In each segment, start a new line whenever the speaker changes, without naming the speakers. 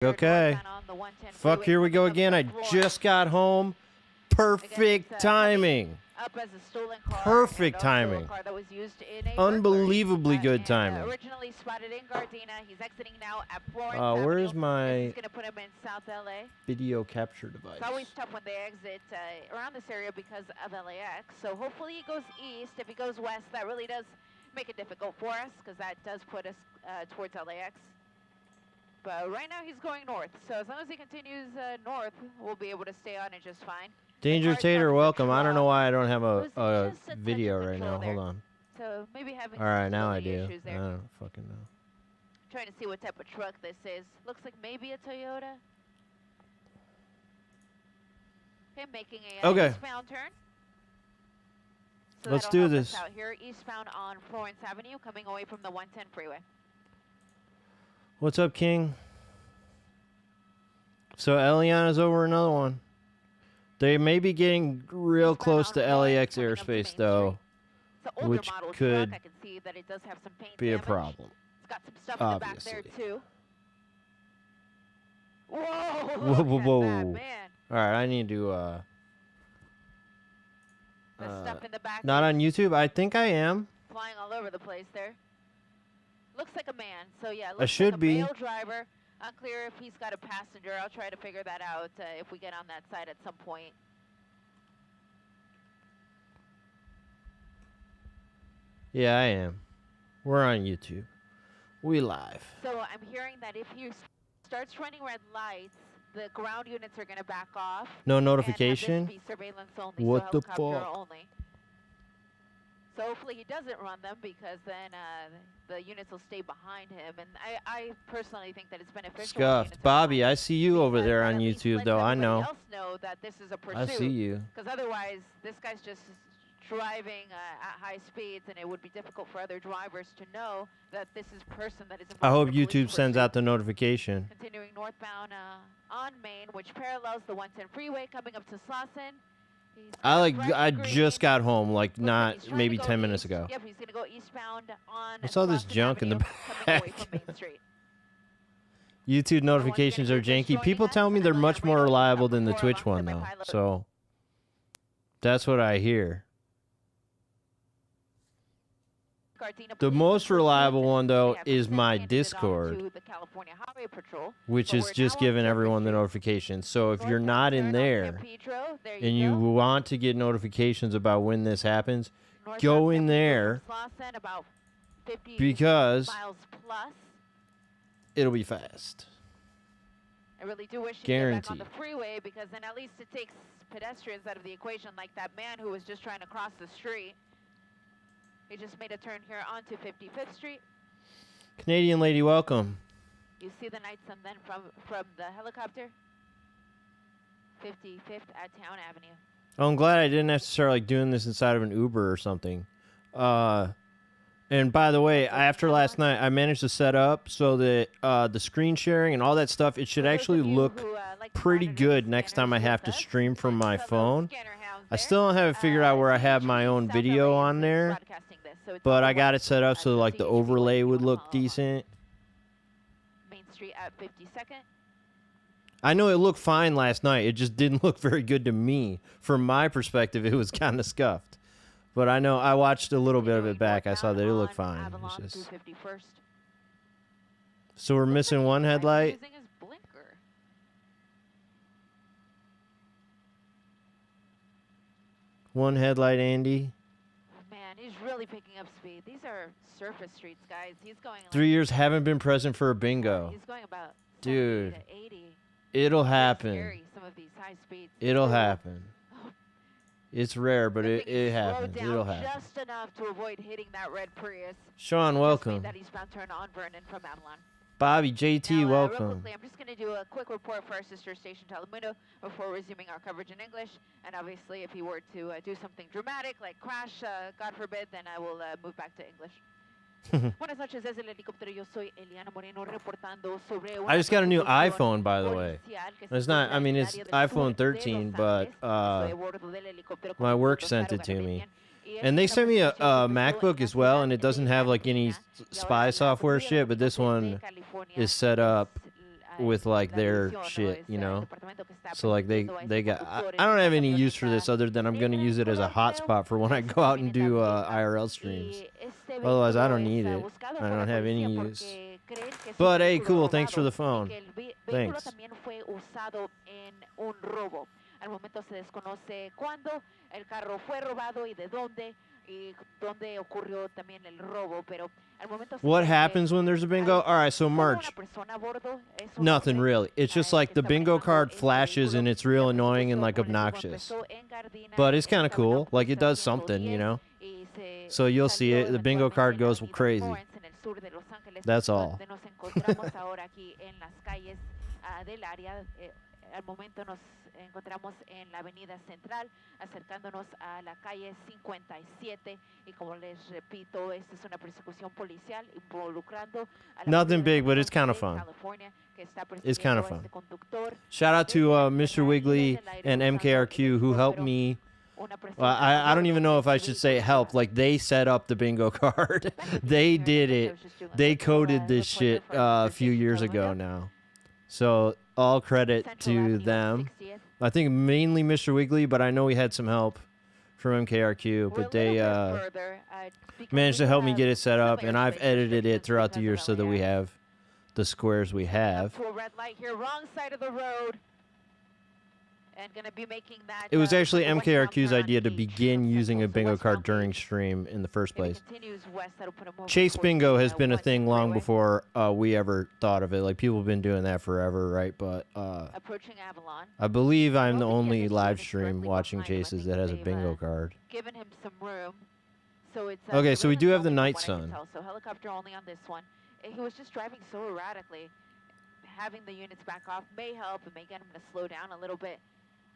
Okay. Fuck, here we go again. I just got home. Perfect timing. Perfect timing. Unbelievably good timing.
Originally spotted in Gardena. He's exiting now at Florence
Where's
Avenue.
my
He's going to put him in South LA.
video capture device?
It's always tough when they exit around this area because of LAX. So hopefully he goes east. If he goes west, that really does make it difficult for us because that does put us towards LAX. But right now he's going north. So as long as he continues north, we'll be able to stay on it just fine.
Danger Tater, welcome. I don't know why I don't have a video right now. Hold on.
So maybe having
all right, now I do.
Issues there.
I don't fucking know.
Trying to see what type of truck this is. Looks like maybe a Toyota. Okay, making a eastbound turn. So
let's do this.
Out here, eastbound on Florence Avenue, coming away from the 110 freeway.
What's up, King? So Eliana's over another one. They may be getting real close to LAX airspace, though, which could be a problem.
It's got some stuff in the back there, too. Whoa!
Whoa, whoa, whoa. All right, I need to,
stuff in the back
not on YouTube? I think I am.
Flying all over the place there. Looks like a man, so yeah,
I should
like a
be.
male driver. Unclear if he's got a passenger. I'll try to figure that out if we get on that side at some point.
Yeah, I am. We're on YouTube. We live.
So I'm hearing that if he starts running red lights, the ground units are going to back off.
No notification?
And have this be surveillance only,
what
so
the fuck?
Only. So hopefully he doesn't run them because then the units will stay behind him. And I personally think that it's beneficial.
Scuffed. Bobby, I see you over there on YouTube, though. I know.
Know that this is a pursuit,
I see you.
Because otherwise, this guy's just driving at high speeds, and it would be difficult for other drivers to know that this is person that is involved.
I hope YouTube sends out the notification.
Continuing northbound on Main, which parallels the 110 freeway coming up to Slauson.
I just got home, like not maybe 10 minutes ago.
Yep, he's gonna go eastbound on.
What's all this junk in the back? YouTube notifications are janky. People tell me they're much more reliable than the Twitch one, though. So that's what I hear. The most reliable one, though, is my Discord, which is just giving everyone the notifications. So if you're not in there and you want to get notifications about when this happens, go in there because it'll be fast.
I really do wish you could get back on the freeway because then at least it takes pedestrians out of the equation, like that man who was just trying to cross the street. He just made a turn here onto 55th Street.
Canadian lady, welcome.
You see the night sun then from the helicopter. 55th at Town Avenue.
Oh, I'm glad I didn't have to start like doing this inside of an Uber or something. And by the way, after last night, I managed to set up so that the screen sharing and all that stuff, it should actually look pretty good next time I have to stream from my phone. I still don't have it figured out where I have my own video on there, but I got it set up so like the overlay would look decent.
Main Street at 52nd.
I know it looked fine last night. It just didn't look very good to me. From my perspective, it was kind of scuffed. But I know I watched a little bit of it back. I saw that it looked fine. It's just... So we're missing one headlight. One headlight, Andy.
Man, he's really picking up speed. These are surface streets, guys. He's going.
3 years haven't been present for a bingo.
He's going about
dude.
80.
It'll happen.
Scary, some of these high speeds.
It'll happen. It's rare, but it happens. It'll happen.
Just enough to avoid hitting that red Prius.
Sean, welcome.
That eastbound turn on Vernon from Avalon.
Bobby, JT,
now,
welcome.
Real quickly, I'm just going to do a quick report for our sister station Telemundo before resuming our coverage in English. And obviously, if he were to do something dramatic, like crash, God forbid, then I will move back to English.
I just got a new iPhone, by the way. It's not, I mean, it's iPhone 13, but my work sent it to me. And they sent me a MacBook as well, and it doesn't have like any spy software shit, but this one is set up with like their shit, you know. So like they got. I don't have any use for this other than I'm gonna use it as a hotspot for when I go out and do IRL streams. Otherwise, I don't need it. I don't have any use. But hey, cool. Thanks for the phone. Thanks.
Al momento se desconoce cuándo el carro fue robado y de dónde y dónde ocurrió también el robo, pero al momento se
What
cree
happens
que
when there's a bingo? All right, so
solo
March.
una persona a bordo es un
Nothing
hombre,
really. It's just like the
que está
bingo
manejando
card
este
flashes and
vehículo.
it's real
La
annoying and
persecución,
like
como les digo,
obnoxious.
empezó en Gardena,
But it's kind of
estaba en
cool. Like it does
autopista
something, you know.
110 y
So you'll see
salió
it. The bingo
eventualmente
card
en la
goes
avenida
crazy.
Florence, en el sur de Los Ángeles,
That's all.
donde nos encontramos ahora aquí en las calles del área. Al momento nos encontramos en la avenida central, acercándonos a la calle 57 y como les repito, esta es una persecución policial involucrando a la
Nothing
Policía
big, but it's
Nacional
kind of
de
fun.
California, que está
It's kind of
persiguiendo a
fun.
este conductor.
Shout out to Mr. Wiggly and MKRQ who helped me. Well, I don't even know if I should say help. Like they set up the bingo card. They did it. They coded this shit a few years ago now. So all credit to them. I think mainly Mr. Wiggly, but I know we had some help from MKRQ. But they managed to help me get it set up, and I've edited it throughout the years so that we have the squares we have.
Red light here, wrong side of the road. And gonna be making that,
It was actually
the westbound
MKRQ's
turn
idea
on
to
H
begin
from
using a
Central, so
bingo card
westbound
during
H.
stream in the first
If it
place.
continues west, that'll put 'em over
Chase
towards
bingo
the,
has been a
West
thing long
Freeway.
before we ever thought of it. Like people have been doing that forever, right? But
Approaching Avalon.
I believe I'm the
Don't think
only
Henderson
live
is
stream
directly
watching
behind him. I
Chases
think
that has a
they've,
bingo card.
Given him some room. So it's
Okay, so we do have the
surveillance
night
only from what I
sun.
can tell. So helicopter only on this one. He was just driving so erratically. Having the units back off may help. It may get him to slow down a little bit,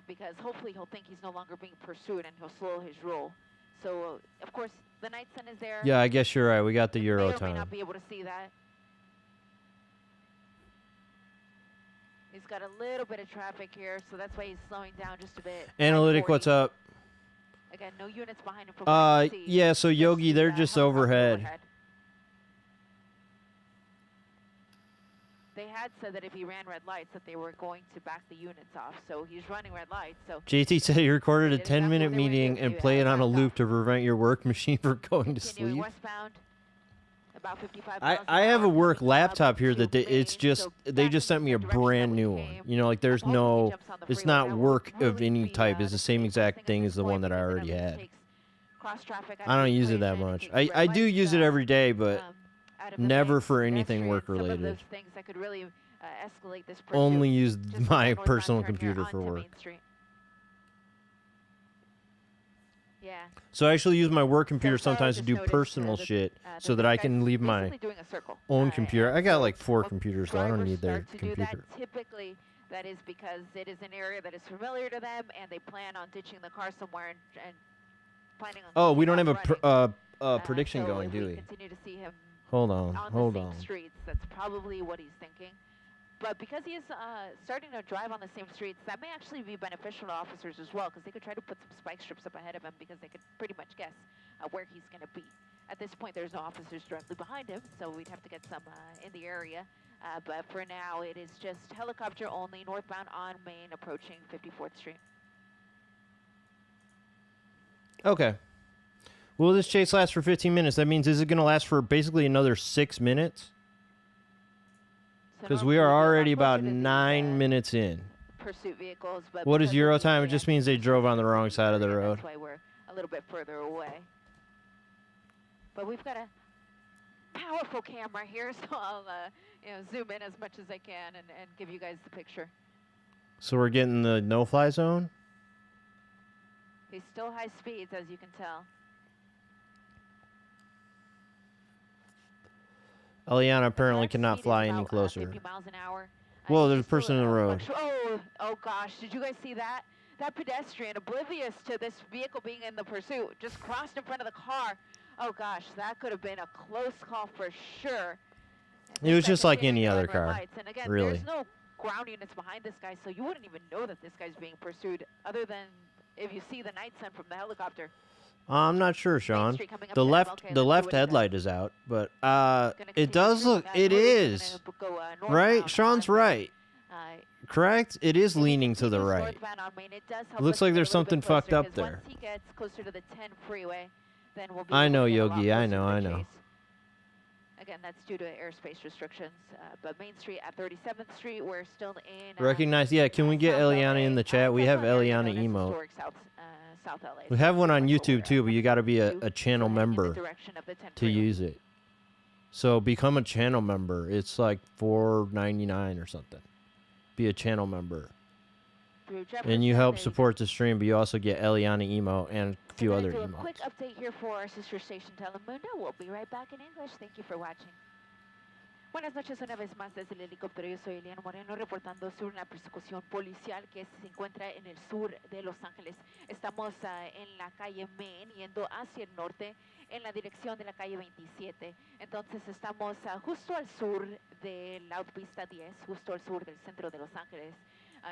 because hopefully he'll think he's no longer being pursued and he'll slow his roll. So of course the night sun is there.
Yeah, I guess you're right. We got the
May
Euro
or may
time.
not be able to see that. He's got a little bit of traffic here, so that's why he's slowing down just a bit.
Analytic, what's up?
Again, no units behind him from what I can see.
Yeah. So
Just
Yogi,
the,
they're just
helicopter
overhead.
They had said that if he ran red lights, that they were going to back the units off. So he's running red lights. So
JT said he recorded a
It is exactly
10-minute
what they were
meeting
doing
and
to
play it on a
back
loop
off.
to prevent your work machine from going to
continuing
sleep.
westbound, about 55
I
miles an
have a
hour,
work
coming up
laptop here
to
that it's
Maine,
just
so
they
back
just
in
sent me
the
a
direction that
brand
we
new one.
came.
You know, like there's
Hopefully he
no,
jumps on the
it's
freeway.
not
That
work
would
of
really
any
be,
type. It's the same
interesting
exact
at
thing
this
as the
point,
one that I
because it
already
at least
had.
takes cross traffic out
I
of
don't
the
use it that
equation,
much.
takes
I
red
do
lights,
use it every day, but
out of the
never
mix,
for
pedestrians,
anything work
some of
related.
those things that could really escalate this pursuit.
Only use
Just on
my
that northbound
personal
turn here
computer for
onto
work.
Main Street. Yeah.
So I actually use my work computer
So far,
sometimes to
just
do
noticed,
personal
that,
shit
that
so that
this
I
guy's
can leave my
basically doing a circle.
own computer. I got like 4
when
computers, so I don't
drivers
need their
start to do that,
computer.
typically that is because it is an area that is familiar to them, and they plan on ditching the car somewhere and planning on.
Oh, we
keeping
don't have
on
a
running.
prediction
So
going,
if
do we?
Continue to see him
Hold on,
on
hold
the same
on.
streets. That's probably what he's thinking. But because he is starting to drive on the same streets, that may actually be beneficial to officers as well, because they could try to put some spike strips up ahead of him, because they could pretty much guess where he's going to be. At this point, there's no officers directly behind him, so we'd have to get some in the area. But for now, it is just helicopter only, northbound on Main, approaching 54th Street.
Okay. Will this chase last for 15 minutes? That means is it going to last for basically another 6 minutes?
So
Because we
normally
are
we'll
already
get closer
about
to these,
9 minutes in.
pursuit vehicles. But
What is
because of
Euro
the
time? It just means they drove on the wrong side of the road.
That's why we're a little bit further away. But we've got a powerful camera here, so I'll zoom in as much as I can and give you guys the picture.
So we're getting the no-fly zone?
He's still high speeds, as you can tell.
Eliana apparently
Max
cannot
speed is
fly any
about,
closer.
50 miles an hour.
Whoa,
He's
there's a
just
person in the road.
Oh gosh, did you guys see that? That pedestrian, oblivious to this vehicle being in the pursuit, just crossed in front of the car. Oh gosh, that could have been a close call for sure.
It was
This guy
just like
continuing
any
to
other
run red
car,
lights. And again,
really.
there's no ground units behind this guy, so you wouldn't even know that this guy's being pursued, other than if you see the night sun from the helicopter.
I'm not sure, Sean.
Street coming up
The
to
left,
MLK,
the
let's see
left
what he does.
headlight is out, but
Gonna
it
continue
does
straight,
look. It
north, he's
is
gonna go,
right.
northbound
Sean's
on Main.
right. Correct. It is
If he
leaning to the
continues
right.
northbound on Main, it does help
Looks
us
like
get a
there's
little bit
something fucked
closer,
up
'cause
there.
Once he gets closer to the 10 freeway, then we'll be
I
able
know,
to get a lot
Yogi. I
closer
know.
to
I
the
know.
chase. Again, that's due to airspace restrictions. But Main Street at 37th Street, we're still in.
Recognize. Yeah. Can we get
South
Eliana
LA.
in the chat? We
It's
have
also an area
Eliana
known as
emote.
historic South LA,
We
so
have one
pretty
on
much what
YouTube
we're
too, but you got to be
to.
a channel
We're heading in the
member
direction of the 10
to
freeway.
use it. So become a channel member. It's like $4.99 or something. Be a channel member,
Through
and you
Jefferson,
help
there
support the stream. But you also get Eliana emote and a few
We're
other
gonna do a quick
emotes.
update here for our sister station Telemundo. We'll be right back in English. Thank you for watching. Buenas noches una vez más desde el helicóptero. Yo soy Eliana Moreno reportando sobre una persecución policial que se encuentra en el sur de Los Ángeles. Estamos en la calle Main yendo hacia el norte en la dirección de la calle 27. Entonces estamos justo al sur de la autopista 10, justo al sur del centro de Los Ángeles.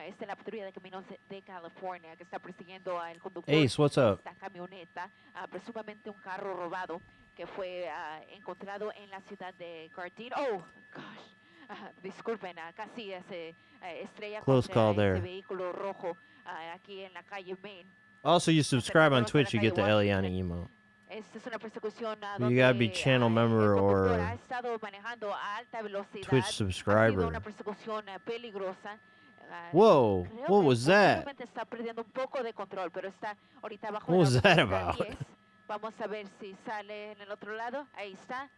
Esta es la patrulla de caminos de California que está persiguiendo al conductor
Ace, what's
de
up?
esta camioneta, presumamente un carro robado que fue encontrado en la ciudad de Gardena. Oh, gosh. Disculpen, casi se estrella
Close
contra
call
ese
there.
vehículo rojo aquí en la calle Main.
Also, you subscribe on
Acercándonos a la
Twitch, you
calle
get the
Washington.
Eliana emote.
Esta es una persecución
You gotta be
donde
channel member
el conductor
or
ha estado manejando a alta velocidad.
Twitch
Ha sido
subscriber.
una persecución peligrosa.
Whoa,
Creo
what
que
was that?
posiblemente está perdiendo un poco de control, pero está ahorita bajo
What
la
was that
autopista
about?
10. Vamos a ver si sale en el otro lado. Ahí está.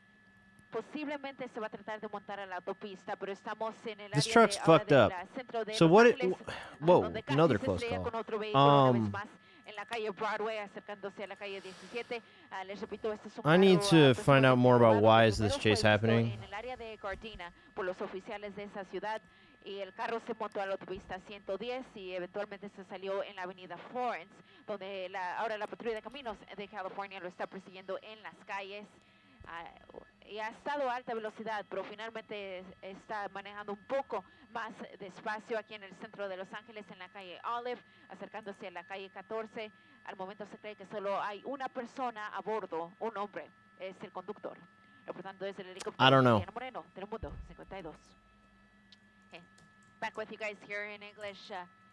Posiblemente se va a tratar de montar a la autopista, pero estamos en el
This
área
truck's
de, ahora
fucked
del
up.
centro de
So
Los
what it-
Ángeles,
whoa,
donde casi
another
se
close
estrella
call.
con otro vehículo una vez
Um,
más en la calle Broadway, acercándose a la calle 17. Les repito, este es un
I need
carro,
to find out more about
robado
why
que
is this
primero fue
chase
visto
happening.
en el área de Gardena por los oficiales de esa ciudad, y el carro se montó a la autopista 110 y eventualmente se salió en la avenida Florence, donde ahora la patrulla de caminos de California lo está persiguiendo en las calles. Y ha estado a alta velocidad, pero finalmente está manejando un poco más despacio aquí en el centro de Los Ángeles, en la calle Olive, acercándose a la calle 14. Al momento se cree que solo hay una persona a bordo, un hombre, es el conductor. Reportando desde el helicóptero.
I don't know.
Eliana Moreno, Telemundo 52. Okay. Back with you guys here in English.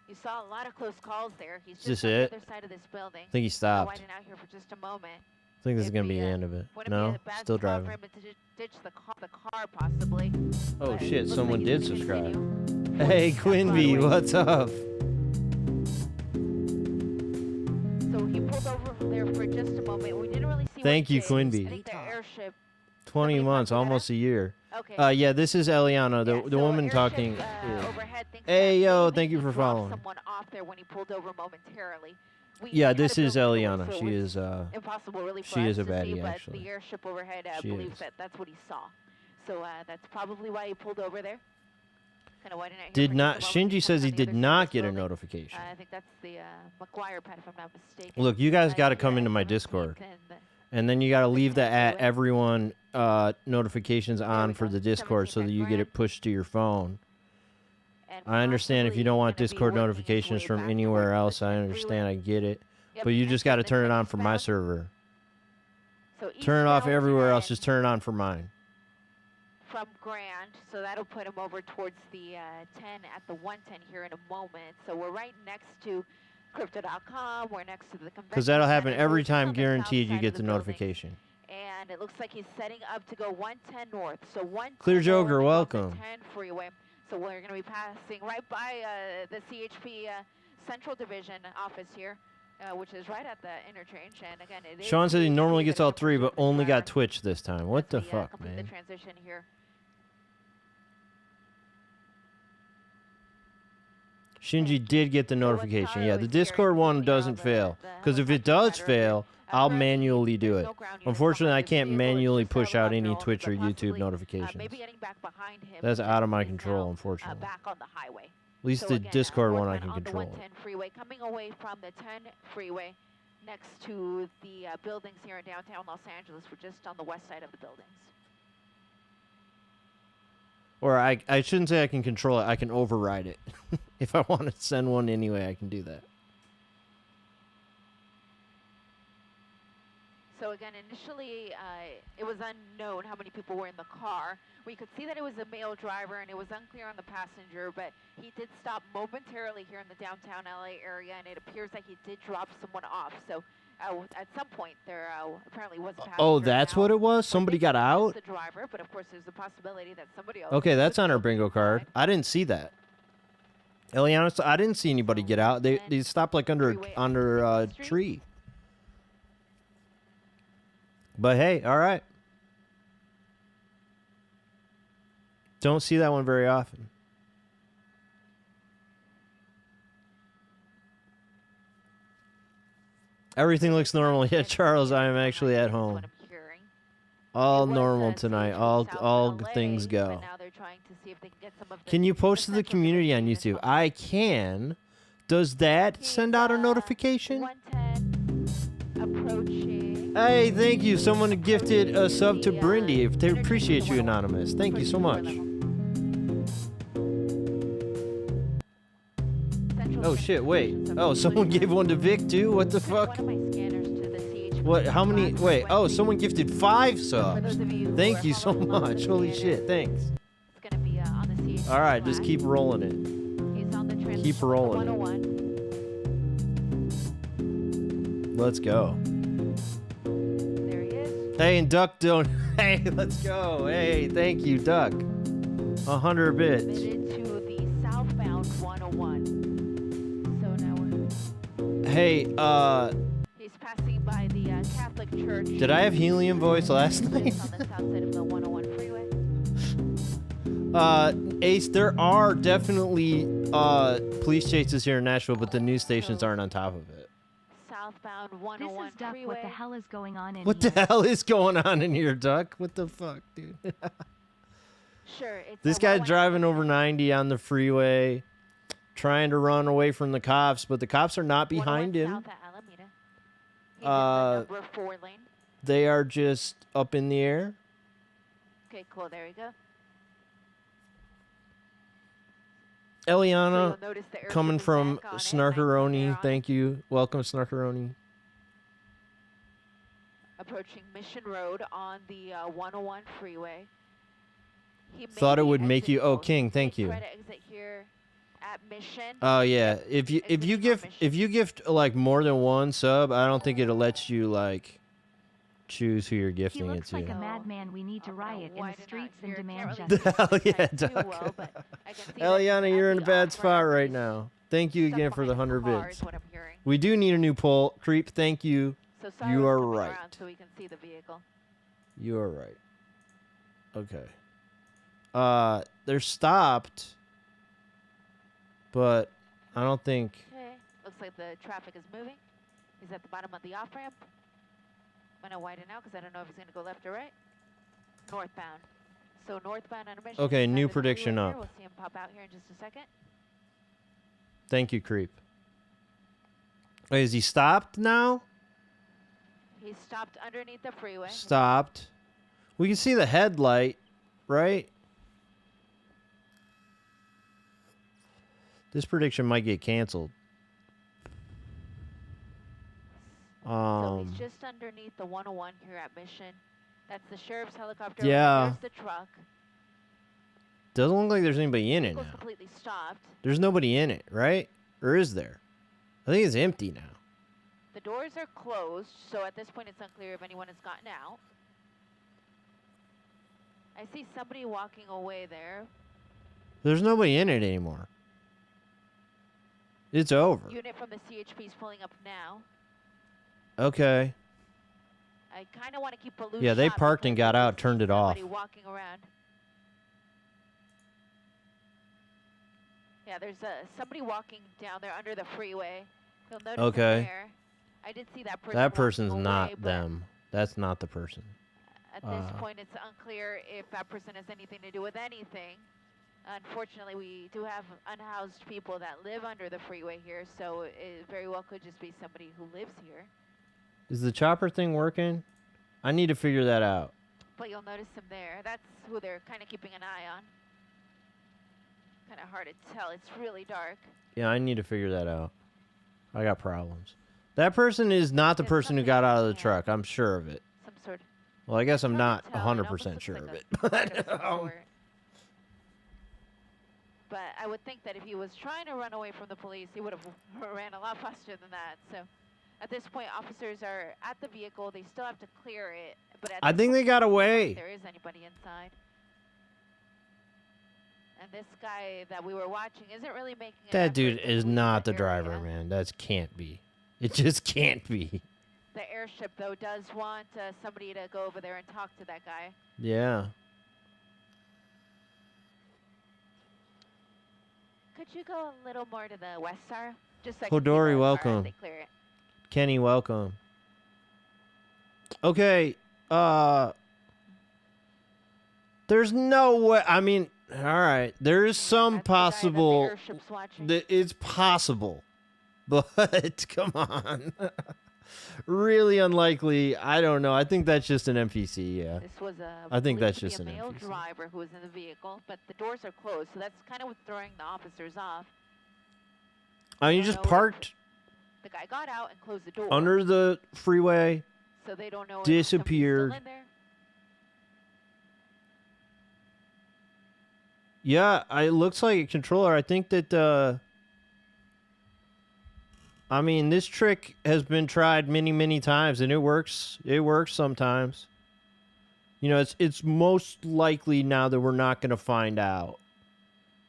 You saw a lot of close calls there. He's
Is this
just on the
it?
other side of this building.
I think he stopped.
Widen out here for just a moment.
I think this is
It'd
gonna be
be,
the end of it.
Wouldn't be
No,
a bad
still
spot
driving.
for him to ditch the car possibly.
Oh
but
shit,
looks
someone
like
did
he's gonna
subscribe.
continue.
Hey
Step
Quinby,
Broadway.
what's up?
So he pulled over there for just a moment. We didn't really see
Thank
what
you,
changed.
Quinby.
I think the airship.
20
Somebody
months,
talked about
almost a year.
Okay.
Yeah, this is Eliana,
Yeah,
the
so
woman
airship,
talking.
overhead thinks
Hey,
that
yo,
maybe
thank you
he
for
dropped
following.
someone off there when he pulled over momentarily. We
Yeah,
had a
this is
building away,
Eliana.
so it
She
was
is
impossible really for
she
us
is a
to see,
baddie,
but
actually.
the airship overhead
She
believes
is.
that that's what he saw. So that's probably why he pulled over there. Kind of widen out here
did
for
not
just a moment.
Shinji
He's
says he
coming on the
did
other side of
not
this
get a
building.
notification.
I think that's the McGuire pad, if I'm not mistaken.
Look, you guys got to
Here
come
at
into my
17th
Discord.
and,
And then you got to leave the at
Freeway.
everyone notifications on
we
for
go.
the Discord
17th
so that
and
you get
Grand.
it pushed to your phone.
and
I understand if you
possibly
don't want
gonna be
Discord
working his
notifications
way
from
back
anywhere
towards the
else. I
10
understand. I
freeway.
get it.
Yep,
But you
and
just
so
got to
the
turn it
10
on for my
eastbound.
server.
So
Turn it off
eastbound
everywhere else.
10
Just turn it on for mine.
from Grand, so that'll put him over towards the 10 at the 110 here in a moment. So we're right next to Crypto.com. We're next to the convention.
Because that'll happen
center, so
every
he's just
time,
on the south
guaranteed, you
side
get
of
the
building.
notification.
And it looks like he's setting up to go 110 north. So 110
Clear Joker,
north from
welcome.
the 10 freeway. So we're going to be passing right by the CHP Central Division office here, which is right at the interchange. And again, it is
Sean said he
CHP
normally
that
gets
is
all
the
three, but
pursuit
only got
driver.
Twitch this time. What the
As we,
fuck,
complete
man?
the transition here.
Shinji did get the
So what's
notification. Yeah, the
entirely
Discord one
guaranteed,
doesn't
the-
fail.
the
Because if it
helicopter
does
rider
fail,
there.
I'll
Currently,
manually do
there's
it.
no ground units
Unfortunately, I
behind this
can't
vehicle. It's
manually
just
push
our
out any
drones,
Twitch or
but
YouTube
possibly,
notifications.
maybe getting back behind him.
That's out of my
is
control,
now,
unfortunately.
back on the highway.
At least
So
the
again,
Discord one I
410
can
on the
control.
110 freeway, coming away from the 10 freeway next to the buildings here in downtown Los Angeles. We're just on the west side of the buildings.
Or I shouldn't say I can control it. I can override it. If I want to send one anyway, I can do that.
So again, initially, it was unknown how many people were in the car. We could see that it was a male driver, and it was unclear on the passenger, but he did stop momentarily here in the downtown LA area, and it appears that he did drop someone off. So at some point, there apparently was a passenger.
Oh, that's what it was? Somebody got out?
The driver, but of course, there's a possibility that somebody else.
Okay, that's on our bingo card. I didn't see that. Eliana, I didn't see anybody get out. They stopped like under a tree. But hey, all right. Don't see that one very often. Everything looks normal. Yeah, Charles, I am actually at home. All normal tonight. All things go. Can you post to the community on YouTube? I can. Does that send out a notification? Hey, thank you. Someone gifted a sub to Brindy. They appreciate you, Anonymous. Thank you so much. Oh, shit, wait. Oh, someone gave one to Vic, too? What the fuck? What? How many? Wait. Oh, someone gifted 5 subs. Thank you so much. Holy shit, thanks. All right, just keep rolling it. Keep rolling it. Let's go.
There he is.
Hey, and Duck don't. Hey, let's go. Hey, thank you, Duck. 100 bits.
To the southbound 101. So now we're.
Hey,
He's passing by the Catholic Church.
Did I have helium voice last night?
On the south side of the 101 freeway.
Ace, there are definitely police chases here in Nashville, but the news stations aren't on top of it.
Southbound 101
This is Duck.
freeway.
What the hell is going on in
What
here?
the hell is going on in here, Duck? What the fuck, dude?
Sure. It's
This guy's driving over 90 on the freeway, trying to run away from the cops, but the cops are not behind him.
South at Alameda. He's in the number 4 lane.
They are just up in the air.
Okay, cool. There we go.
Eliana,
So you'll notice the air
coming
shift is
from
back on it,
Snarkaroni.
19
Thank you. Welcome, Snarkaroni.
Approaching Mission Road on the 101 freeway. He may
Thought it
be
would make you. Oh,
exiting-
King, thank
Try
you.
to exit here at Mission.
Oh yeah. If you
Exiting from
gift like more than one sub, I don't think it'll let you like choose who you're
He
gifting it
looks
to.
like a madman. We need to
Oh, no,
riot in
widen
the
out
streets and
here.
demand
Can't
justice.
Hell yeah,
too
Duck.
well, but I can see that
Eliana,
at
you're in a
the
bad
off-ramp,
spot right
there's
now. Thank you
stuff
again for the
behind
100
car
bits.
is what I'm hearing.
We do need a new poll. Creep, thank you.
So
You are
coming
right.
around so we can see the vehicle.
You are right. Okay. They're stopped, but I don't think.
Okay. Looks like the traffic is moving. He's at the bottom of the off ramp. I'm gonna widen out because I don't know if he's gonna go left or right. Northbound. So northbound on a mission.
Okay,
side
new
of the freeway
prediction
here.
up.
We'll see him pop out here in just a second.
Thank you, Creep. Wait, is he stopped now?
He stopped underneath the freeway.
Stopped. We can see the headlight, right? This prediction might get canceled.
So he's just underneath the 101 here at Mission. That's the sheriff's helicopter.
Yeah.
There's the truck.
Doesn't look like there's anybody in it
Vehicle's
now.
completely stopped.
There's nobody in it, right? Or is there? I think it's empty now.
The doors are closed, so at this point it's unclear if anyone has gotten out. I see somebody walking away there.
There's nobody in it anymore. It's over.
Unit from the CHP is pulling up now.
Okay.
I kind of want to keep a loose
Yeah, they
shot
parked and
because
got
I
out,
see
turned it off.
somebody walking around. Yeah, there's somebody walking down there under the freeway. You'll notice them
Okay.
there. I did see that person.
That
walking
person's
away,
not
but
them. That's not the person.
At this point, it's unclear if that person has anything to do with anything. Unfortunately, we do have unhoused people that live under the freeway here, so it very well could just be somebody who lives here.
Is the chopper thing working? I need to figure that out.
But you'll notice them there. That's who they're kind of keeping an eye on. Kind of hard to tell. It's really dark.
Yeah, I need to figure that out. I got problems. That person is not the
There's
person who
something
got out of the
in his
truck.
hand.
I'm sure of it.
Some sort.
Well, I guess I'm
Hard
not
to tell, it almost
100%
looks
sure
like
of
a
it.
card of some sort. But I would think that if he was trying to run away from the police, he would have ran a lot faster than that. So at this point, officers are at the vehicle. They still have to clear it. But at
I
this
think they
point,
got
don't know if
away.
there is anybody inside. And this guy that we were watching isn't really making an
That
effort
dude
to
is
leave
not the
area.
driver, man. That can't be. It just can't be.
The airship, though, does want somebody to go over there and talk to that guy.
Yeah.
Could you go a little more to the west, Sarah? Just so I
Hodori,
can see the car as
welcome.
they clear it.
Kenny, welcome. Okay, there's no way. I mean, all right, there is some
That's the guy that the
possible.
airship's watching.
It's possible, but come on, really unlikely. I don't know. I think that's just an NPC. Yeah.
This was a
I think
believed
that's
to be
just
a
an
male
NPC.
driver who was in the vehicle, but the doors are closed, so that's kind of what's throwing the officers off.
I mean, you
don't
just
know if
parked
The guy got out and closed the door,
under the freeway.
so they don't know
disappeared.
if somebody's still in there.
Yeah, it looks like a controller. I think that, I mean, this trick has been tried many, many times, and it works. It works sometimes. You know, it's most likely now that we're not going to find out.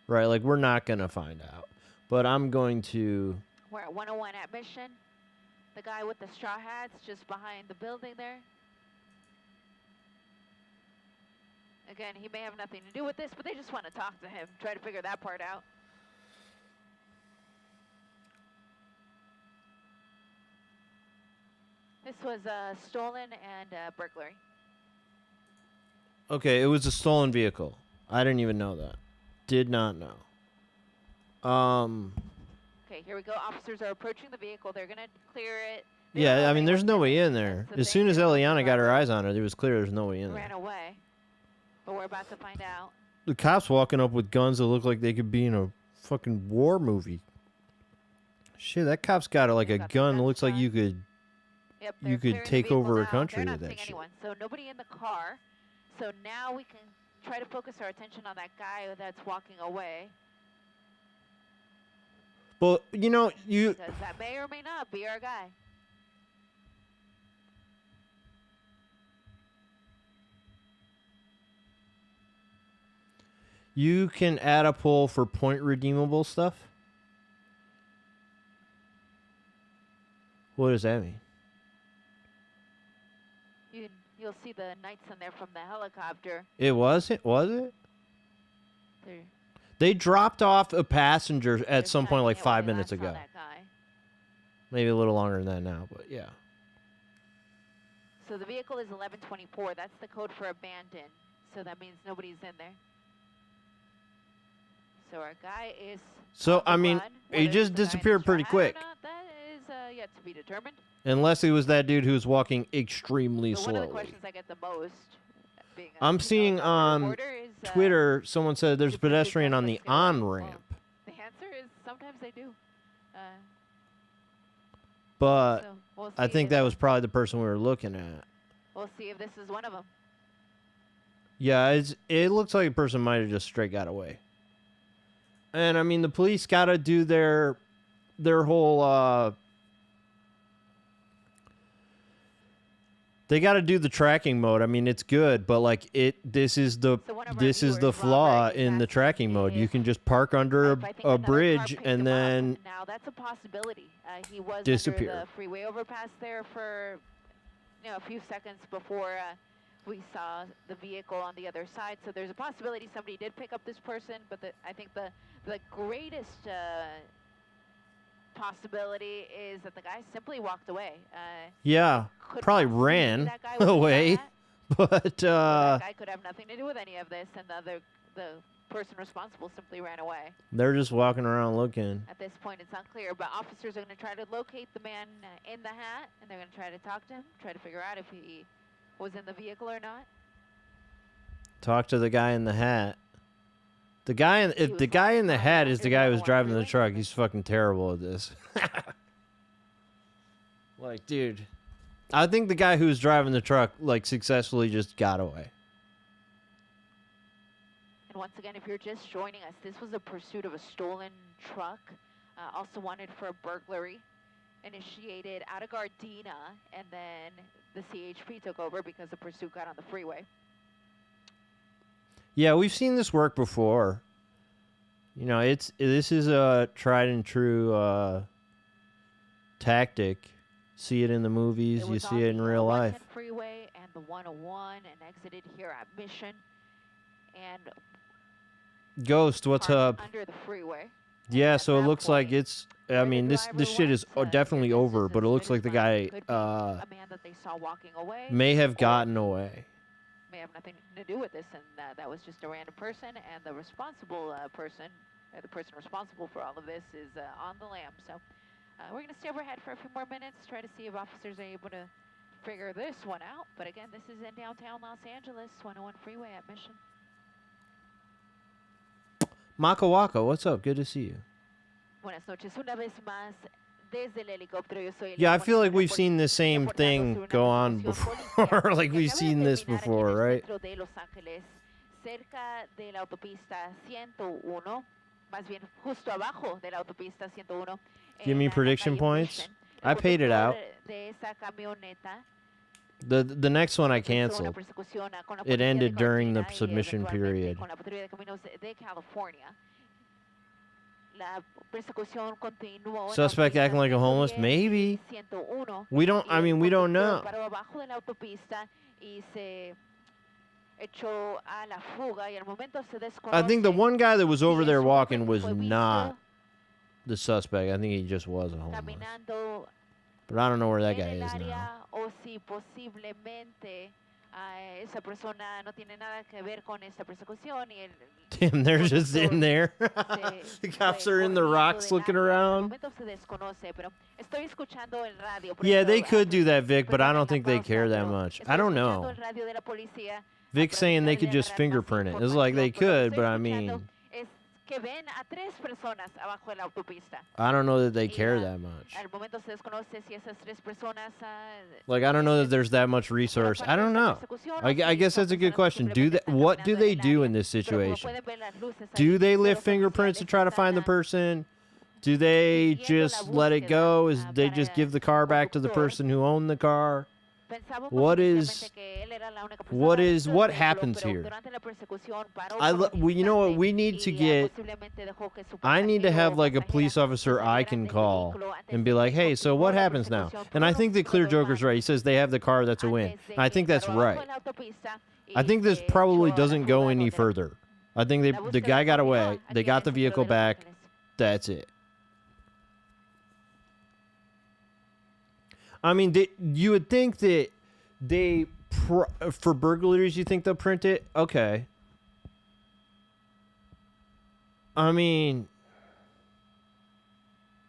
Right? Like, we're not going to find out. But I'm going to...
We're at 101 at Mission. The guy with the straw hat's just behind the building there. Again, he may have nothing to do with this, but they just want to talk to him, try to figure that part out. This was stolen and burglary.
Okay, it was a stolen vehicle. I didn't even know that. Did not know.
Okay, here we go. Officers are approaching the vehicle. They're going to clear it.
Yeah, I mean, there's no way in there. As soon as Eliana got her eyes on it, it was clear there's no way in
Ran
there.
away, but we're about to find out.
The cops walking up with guns that look like they could be in a fucking war movie. Shit, that cop's got like a
Got the
gun that
gun
looks like
spot.
you could.
Yep,
You
they're
could
clearing the
take over
vehicle
a
now.
country
They're
with
not
that
seeing
shit.
anyone, so nobody in the car. So now we can try to focus our attention on that guy that's walking away,
But you know, you
because that may or may not be our guy.
you can add a poll for point redeemable stuff. What does that mean?
You'll see the knights in there from the helicopter.
It was it? Was it?
They're
They dropped off a passenger at
they're
some point
shining
like
it
5
way
minutes
less on
ago.
that guy.
Maybe a little longer than that now, but yeah.
So the vehicle is 1124. That's the code for abandoned. So that means nobody's in there. So our guy is.
So,
on the
I mean,
run.
he
Whether
just
it's the guy in the
disappeared pretty
straw hat or
quick.
not, that is yet to be determined.
Unless it was that dude who was walking extremely
So one of the
slowly.
questions I get the most, being a
I'm
female
seeing
traffic
on
reporter, is,
Twitter, someone said there's a
do police
pedestrian on the
suspects get away?
on-ramp.
The answer is sometimes they do.
But
So we'll
I
see
think
if-
that was probably the person we were looking at.
We'll see if this is one of them.
Yeah, it looks like a person might have just straight got away. And I mean, the police got to do their whole they got to do the tracking mode. I mean, it's good, but like this is the
So one of our
this is the
viewers,
flaw
Robert, is
in the
asking
tracking mode. You
if-
can just park under
if I think
a
another car
bridge
picked
and
him
then
up. Now that's a possibility. He was
disappear.
under the freeway overpass there for a few seconds before we saw the vehicle on the other side. So there's a possibility somebody did pick up this person, but I think the greatest possibility is that the guy simply walked away.
yeah,
Could
probably
possibly be
ran
that guy with the straw
away.
hat.
But
That guy could have nothing to do with any of this, and the person responsible simply ran away.
they're just walking around looking.
At this point, it's unclear, but officers are going to try to locate the man in the hat, and they're going to try to talk to him, try to figure out if he was in the vehicle or not.
Talk to the guy in the hat. The guy in
He
if
was
the guy in the
walking
hat
around
is the
under
guy
the
who's
101
driving the
freeway.
truck, he's fucking terrible at this. Like, dude, I think the guy who was driving the truck, like, successfully just got away.
And once again, if you're just joining us, this was a pursuit of a stolen truck, also wanted for a burglary, initiated out of Gardena, and then the CHP took over because the pursuit got on the freeway.
Yeah, we've seen this work before. You know, this is a tried and true tactic. See it in the movies, you see it in real life.
Freeway and the 101 and exited here at Mission. And
Ghost, what's up?
Under the freeway.
Yeah, so it looks like it's, I mean, this shit is definitely over, but it looks like the guy may have gotten away.
May have nothing to do with this, and that was just a random person, and the responsible person, the person responsible for all of this is on the lam. So we're going to stay overhead for a few more minutes, try to see if officers are able to figure this one out. But again, this is in downtown Los Angeles, 101 freeway at Mission.
Maka Waka, what's up? Good to see you.
Buenas noches, una vez más.
Yeah, I feel like we've seen the same thing go on before. Like we've seen this before, right?
Cerca de la autopista 101, más bien justo abajo de la autopista 101.
Give me prediction points. I paid it out. The next one I canceled. It ended during the submission period. Suspect acting like a homeless? Maybe. We don't, I mean, we don't know. I think the one guy that was over there walking was not the suspect. I think he just was a homeless. But I don't know where that guy is now. Damn, they're just in there. The cops are in the rocks looking around. Yeah, they could do that, Vic, but I don't think they care that much. I don't know. Vic's saying they could just fingerprint it. It's like they could, but I mean, I don't know that they care that much. Like, I don't know that there's that much resource. I don't know. I guess that's a good question. What do they do in this situation? Do they lift fingerprints to try to find the person? Do they just let it go? They just give the car back to the person who owned the car? What happens here? You know what? We need to get, I need to have like a police officer I can call and be like, hey, so what happens now? And I think that Clear Joker's right. He says they have the car, that's a win. And I think that's right. I think this probably doesn't go any further. I think the guy got away. They got the vehicle back. That's it. I mean, you would think that for burglaries, you think they'll print it? Okay. I mean,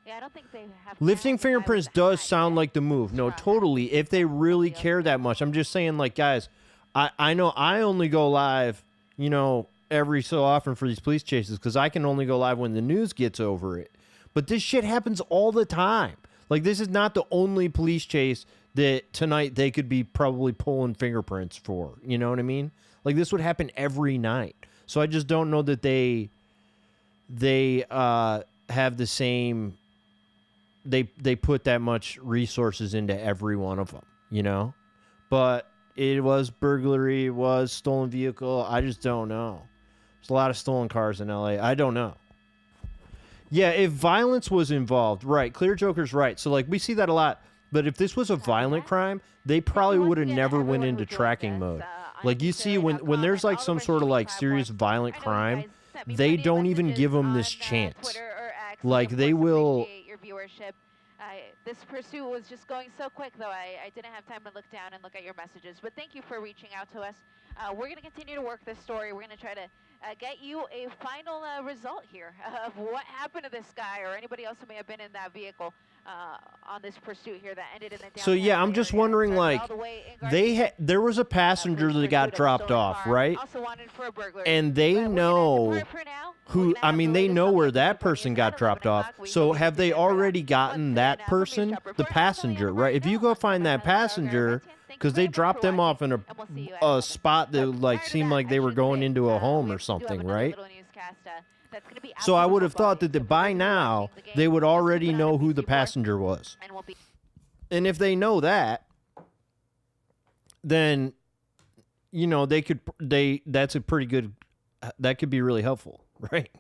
yeah, I don't think they have
lifting fingerprints does sound like the move. No, totally. If they really care that much. I'm just saying, like, guys, I know I only go live, you know, every so often for these police chases because I can only go live when the news gets over it. But this shit happens all the time. Like, this is not the only police chase that tonight they could be probably pulling fingerprints for. You know what I mean? Like, this would happen every night. So I just don't know that they have the same, they put that much resources into every one of them, you know? But it was burglary, it was stolen vehicle. I just don't know. There's a lot of stolen cars in LA. I don't know. Yeah, if violence was involved, right, Clear Joker's right. So, like, we see that a lot. But if this was a violent crime, they probably would have never went into tracking mode. Like, you see, when there's, like, some sort of, like, serious violent crime, they don't even give them this chance. Like, they will...
This pursuit was just going so quick, though, I didn't have time to look down and look at your messages. But thank you for reaching out to us. We're going to continue to work this story. We're going to try to get you a final result here of what happened to this guy or anybody else who may have been in that vehicle on this pursuit here that ended in the
So yeah, I'm just wondering, like, there was a passenger that got dropped off, right? And they know who, I mean, they know where that person got dropped off. So have they already gotten that person, the passenger, right? If you go find that passenger, because they dropped them off in a spot that like seemed like they were going into a home or something, right? So I would have thought that by now they would already know who the passenger was. And if they know that, then, you know, that's a pretty good, that could be really helpful, right?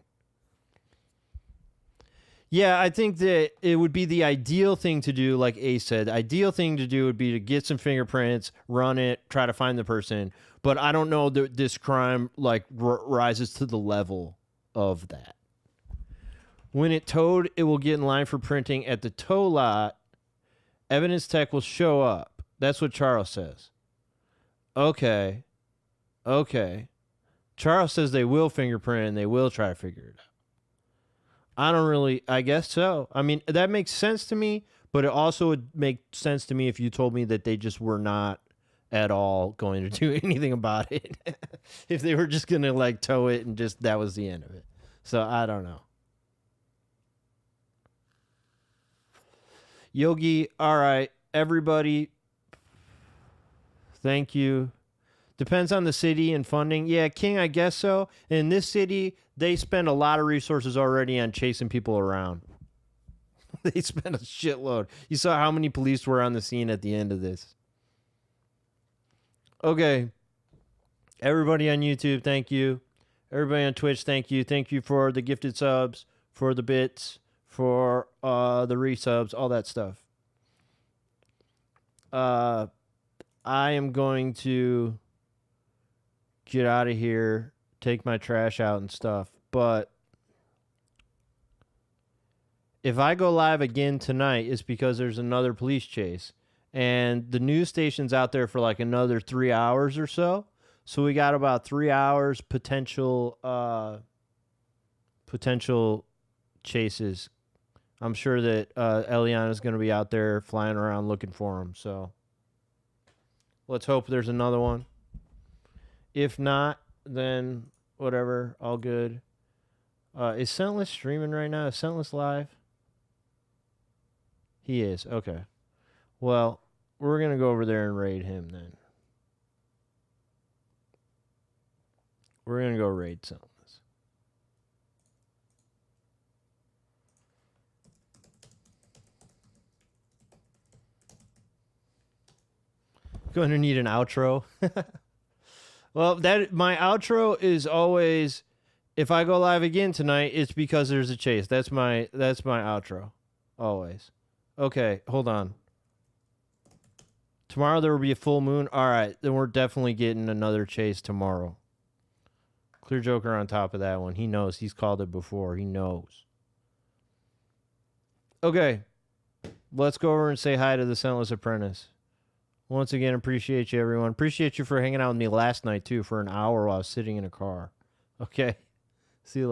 Yeah, I think that it would be the ideal thing to do, like Ace said. The ideal thing to do would be to get some fingerprints, run it, try to find the person. But I don't know that this crime like rises to the level of that. When it towed, it will get in line for printing at the tow lot. Evidence tech will show up. That's what Charles says. Okay. Charles says they will fingerprint and they will try to figure it out. I guess so. I mean, that makes sense to me, but it also would make sense to me if you told me that they just were not at all going to do anything about it. If they were just going to like tow it and just, that was the end of it. So I don't know. Yogi, all right, everybody, thank you. Depends on the city and funding. Yeah, King, I guess so. In this city, they spend a lot of resources already on chasing people around. They spend a shitload. You saw how many police were on the scene at the end of this. Okay. Everybody on YouTube, thank you. Everybody on Twitch, thank you. Thank you for the gifted subs, for the bits, for the resubs, all that stuff. I am going to get out of here, take my trash out and stuff. But if I go live again tonight, it's because there's another police chase. And the news station's out there for like another 3 hours or so. So we got about 3 hours potential chases. I'm sure that Eliana's going to be out there flying around looking for him. So let's hope there's another one. If not, then whatever, all good. Is Scentless streaming right now? Is Scentless live? He is. Okay. Well, we're going to go over there and raid him then. We're going to go raid Scentless. Going to need an outro. Well, my outro is always, if I go live again tonight, it's because there's a chase. That's my outro. Always. Okay, hold on. Tomorrow there will be a full moon. All right, then we're definitely getting another chase tomorrow. Clear Joker on top of that one. He knows. He's called it before. He knows. Okay. Let's go over and say hi to the Scentless Apprentice. Once again, appreciate you, everyone. Appreciate you for hanging out with me last night, too, for an hour while I was sitting in a car. Okay? See you later.